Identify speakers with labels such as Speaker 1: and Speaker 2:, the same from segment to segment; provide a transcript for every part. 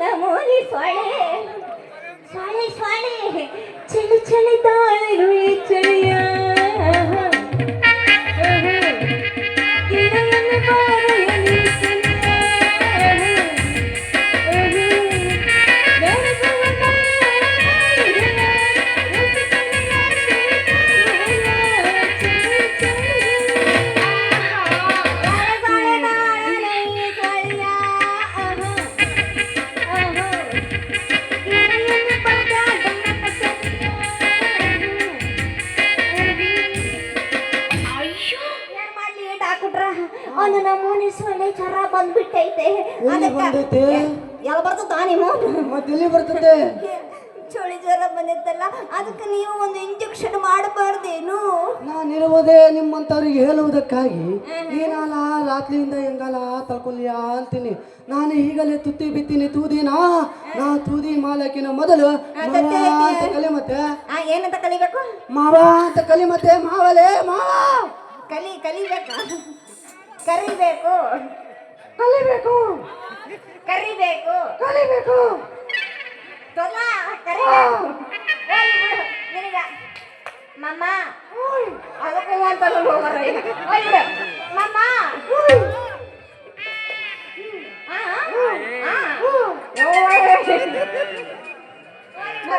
Speaker 1: ನಮೂನಿ ಸೊಳೆ ಸೊಳೆ ಸೊಳೆ ಚಳಿ ಚಳಿ ತಾಳಲು ಈ ಚಳಿಯ ಗಿಡವನ್ನು ಬಾರೆಯಲ್ಲಿ ಅವನು ನಮೂನಿ ಸೊಳ್ಳೆ ಜ್ವರ ಬಂದ್ಬಿಟ್ಟೈತೆ ಎಲ್ಲ ಬರ್ತದ ನೀವು
Speaker 2: ಇಲ್ಲಿ ಬರ್ತದೆ
Speaker 1: ಚಳಿ ಜ್ವರ ಬಂದಿತ್ತಲ್ಲ ಅದಕ್ಕೆ ನೀವು ಒಂದು ಇಂಜೆಕ್ಷನ್ ಮಾಡಬಾರ್ದೇನು
Speaker 2: ನಾನಿರುವುದೇ ನಿಮ್ಮಂತವ್ರಿಗೆ ಹೇಳುವುದಕ್ಕಾಗಿ ನೀನಾಲ ರಾತ್ರಿಯಿಂದ ಹೆಂಗಲ್ಲ ತಳ್ಕೊಲ್ಯ ಅಂತೀನಿ ನಾನು ಈಗಲೇ ತುತ್ತಿ ಬಿತ್ತೀನಿ ತೂದಿನಾ ನಾ ತೂದಿ ಮಾಲಕಿನ ಮೊದಲು ಅಂತ ಕಲಿ ಮತ್ತೆ
Speaker 1: ಏನಂತ ಕಲಿಬೇಕು
Speaker 2: ಮಾವ ಅಂತ ಕಲಿ ಮತ್ತೆ ಮಾವಲೇ ಮಾವ
Speaker 1: ಕಲಿಬೇಕಾ ಕರಿಬೇಕು
Speaker 2: ಕಲಿಬೇಕು
Speaker 1: ಕರಿಬೇಕು
Speaker 2: ಕಲಿಬೇಕು
Speaker 1: ನಿನಗ ಮಮ್ಮ ಅದಕ್ಕೂ ಅಂತ ಮಮ್ಮ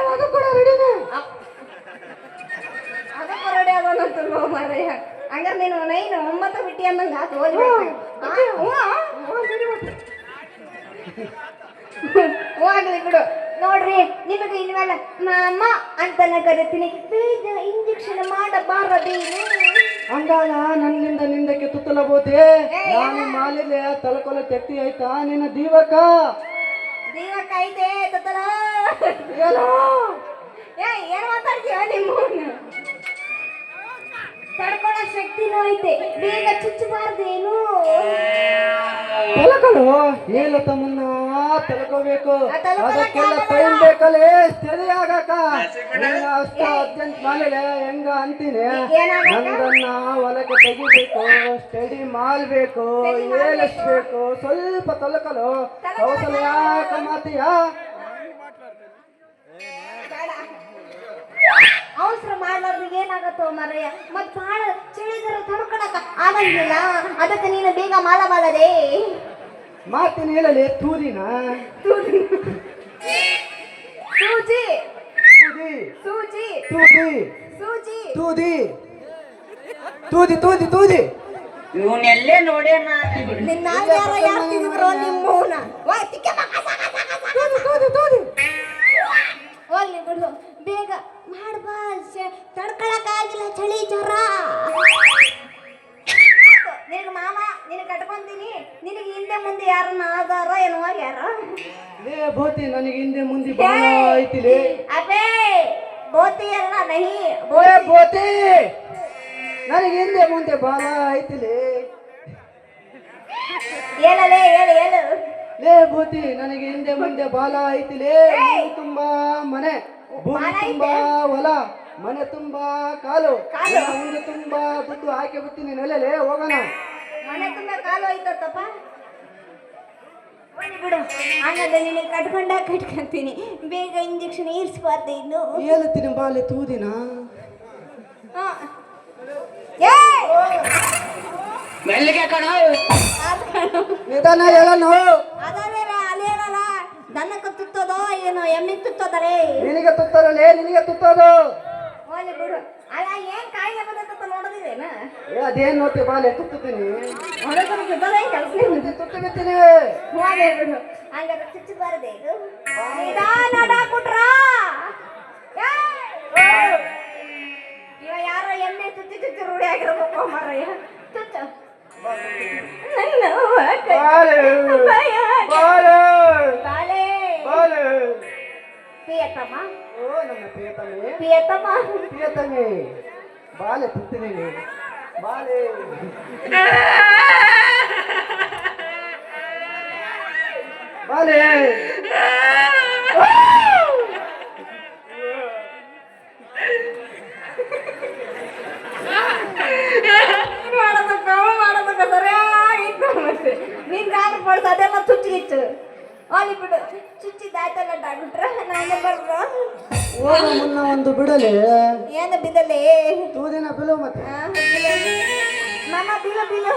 Speaker 2: ಅದು ಕೂಡ ರೆಡಿನೇ
Speaker 1: ಅದಕ್ಕೂ ರೆಡಿ ಆಗೋಣಂತ ಮಾರಯ್ಯ ಹಂಗಾರೆ ನೀನು 9 ಬಿಟ್ಟಿ ಅಂದಂಗ ಹೋಗ್ಲಿ ಬಿಡು ನೋಡ್ರಿ ನಿಮಗೆ ಇನ್ಮೇಲೆ ಮಾಮ ಅಂತಾನೆ ಕರಿತೀನಿ ಬೇಗ ಇಂಜೆಕ್ಷನ್ ಮಾಡಬಾರದೇನು
Speaker 2: ಹಂಗಾಲ ನನ್ನಿಂದ ನಿಂದಕ್ಕೆ ತುತ್ತಲಬೋದೆ ನಾನು ಮಾಲಿಲೆ ತಲಕೊಲ ತೆಕ್ತಿ ಆಯ್ತಾ ನಿನ್ನ ದೀವಕ
Speaker 1: ಐತೆ ತುತ್ತಲ ಏನ್ ಮಾತಾಡ್ತೀಯ ನಿಮ್ಮ ತಡ್ಕೊಳ್ಳೋ ಶಕ್ತಿನೂ ಐತೆ ಬೇಗ ಚುಚ್ಚಬಾರ್ದೇನು
Speaker 2: ತಲಕಳು ಹೇಳ ತಮ್ಮನ್ನ ತಲಕೋಬೇಕು ಅದಕ್ಕೆಲ್ಲ ಟೈಮ್ ಬೇಕಲ್ಲೇ ಸ್ಟಡಿ ಆಗಕ ಅಷ್ಟ ಅರ್ಜೆಂಟ್ ಮಾಡಲೆ ಹೆಂಗ ಅಂತೀನಿ ನಂದನ್ನ ಹೊಲಕ್ಕೆ ತೆಗಿಬೇಕು ಸ್ಟಡಿ ಮಾಡ್ಬೇಕು ಏಳಿಸ್ಬೇಕು ಸ್ವಲ್ಪ ತಲಕಲು ಕೌಶಲ ಯಾಕ ಮಾತೀಯ
Speaker 1: ಅವಸರ ಮಾಡ್ಲಾರ್ದು ಏನಾಗತ್ತೋ ಮರಯ್ಯ ಮತ್ ಬಾಳ ಚಳಿದರ ತಡ್ಕೊಳಕ ಆಗಂಗಿಲ್ಲ ಅದಕ್ಕೆ ನೀನು ಬೇಗ ಮಾಡಬಾರದೆ
Speaker 2: ಮಾತಿನ ಹೇಳಲಿ ತೂದಿನ
Speaker 1: ಸೂಜಿ
Speaker 2: ತೂದಿ
Speaker 1: ಸೂಜಿ
Speaker 2: ತೂದಿ
Speaker 1: ಸೂಜಿ
Speaker 2: ತೂದಿ ತೂದಿ ತೂದಿ
Speaker 3: ಇವನ್ನೆಲ್ಲೇ ನೋಡ್ಯಾನ
Speaker 1: ನಿನ್ನ ಯಾರು ತಿಂದ್ರು ನಿಮ್ಮವನ ಹೋಗ್ಲಿ ಬಿಡು ಬೇಗ ಮಾಡ್ಬಾ ತಡ್ಕೊಳಕ್ಕಾಗಿಲ್ಲ ಚಳಿ ಜ್ವರ ನಿನಗೆ ಮಾಮ ನಿನಗೆ ಕಟ್ಕೊಂತೀನಿ ನಿನಗೆ ಹಿಂದೆ ಮುಂದೆ ಯಾರನ್ನ ಆಧಾರ ಏನೋ ಯಾರ
Speaker 2: ಲೇ ಬೋತಿ ನನಗೆ ಹಿಂದೆ ಮುಂದೆ ಬಾಳ ಐತಿಲೇ
Speaker 1: ಅಬೇ ಬೋತಿ ಅಲ್ಲ ನಹಿ
Speaker 2: ಬೋತಿ ನನಗೆ ಹಿಂದೆ ಮುಂದೆ ಬಾಳ ಐತಿಲೇ
Speaker 1: ಹೇಳಲೇ ಹೇಳು
Speaker 2: ಲೇ ಬೋತಿ ನನಗೆ ಹಿಂದೆ ಮುಂದೆ ಬಾಲ ಐತಿಲೇ ತುಂಬಾ ಮನೆ ಭೂಮಿ ತುಂಬಾ ಹೊಲ ಮನೆ ತುಂಬಾ ಕಾಲು ಮುಂದೆ ತುಂಬಾ ದುಡ್ಡು ಹಾಕಿ ಬಿಡ್ತೀನಿ ನೆಲೆಲೆ ಹೋಗೋಣ
Speaker 1: ಮನೆ ತುಂಬಾ ಕಾಲು ಐತಪ್ಪ ಬಿಡು ಹಂಗಾದ್ರೆ ನಿನಗೆ ಕಟ್ಕೊಂತೀನಿ ಬೇಗ ಇಂಜೆಕ್ಷನ್ ಇರಿಸಬಾರ್ದು ಇನ್ನು
Speaker 2: ಹೇಳ್ತೀನಿ ಬಾಲೆ ತೂದಿನ
Speaker 3: ಮೆಲ್ಲಿಗೆ ಕಣ
Speaker 2: ನಿಧಾನ ಹೇಳನು
Speaker 1: ಅದೇ ಅಲ್ಲೇನಲ್ಲ ದನಕ್ಕೆ ತುತ್ತೋದೋ ಏನೋ ಎಮ್ಮಿಗೆ ತುತ್ತೋದರೆ
Speaker 2: ನಿನಗೆ ತುತ್ತರಲೇ ನಿನಗೆ ತುತ್ತೋದು
Speaker 1: ಹೋಗ್ಲಿ ಬಿಡು ಅಲ್ಲ ಏನ್ ಕಾಯಿಲೆ ಬಂದತ್ತ ನೋಡೋದಿದೇನ
Speaker 2: ಅದೇನ್ ನೋಡ್ತಿ ಬಾಲೆ ತುತ್ತುತ್ತೀನಿ ತುತ್ತು ಬಿತ್ತೀನಿ
Speaker 1: ಹೋಗ್ಲಿ ಬಿಡು ಹಂಗಾದ್ರೆ ಚುಚ್ಚಬಾರದೆ ಇದು ನಿಧಾನ ಕುಟ್ರ ಇವ ಯಾರೋ ಎಮ್ಮೆ ಚುಚ್ಚಿ ರೂಢಿ ಆಗಿರ್ಬೇಕು ಮಾರಯ್ಯ ತುಚ್ಚ ಪ್ರಿಯತಮ ಪ್ರಿಯತಮ
Speaker 2: ಪ್ರಿಯತಮೆ ಬಾಲೆ ತುತ್ತೀನಿ ಬಾಲೆ ಬಾಲೆ
Speaker 1: ಸರಿಯಾಗಿ ನೀನ್ ಗಾಡಿ ಪಡ್ಸ ಅದೆಲ್ಲ ಚುಚ್ಚಿಗಿಚ್ಚು ಅಲ್ಲಿ ಬಿಡು ಚುಚ್ಚಿ ಏನು ಬರ್ರ
Speaker 2: ಹೋಗ ಮುನ್ನ ಒಂದು ಬಿಡಲೆ
Speaker 1: ಏನು ಬಿದಲೆ
Speaker 2: ತೂದಿನ ಬಿಲು ಮತ್ತೆ
Speaker 1: ಮಾಮ ಬಿಲು ಬಿಲು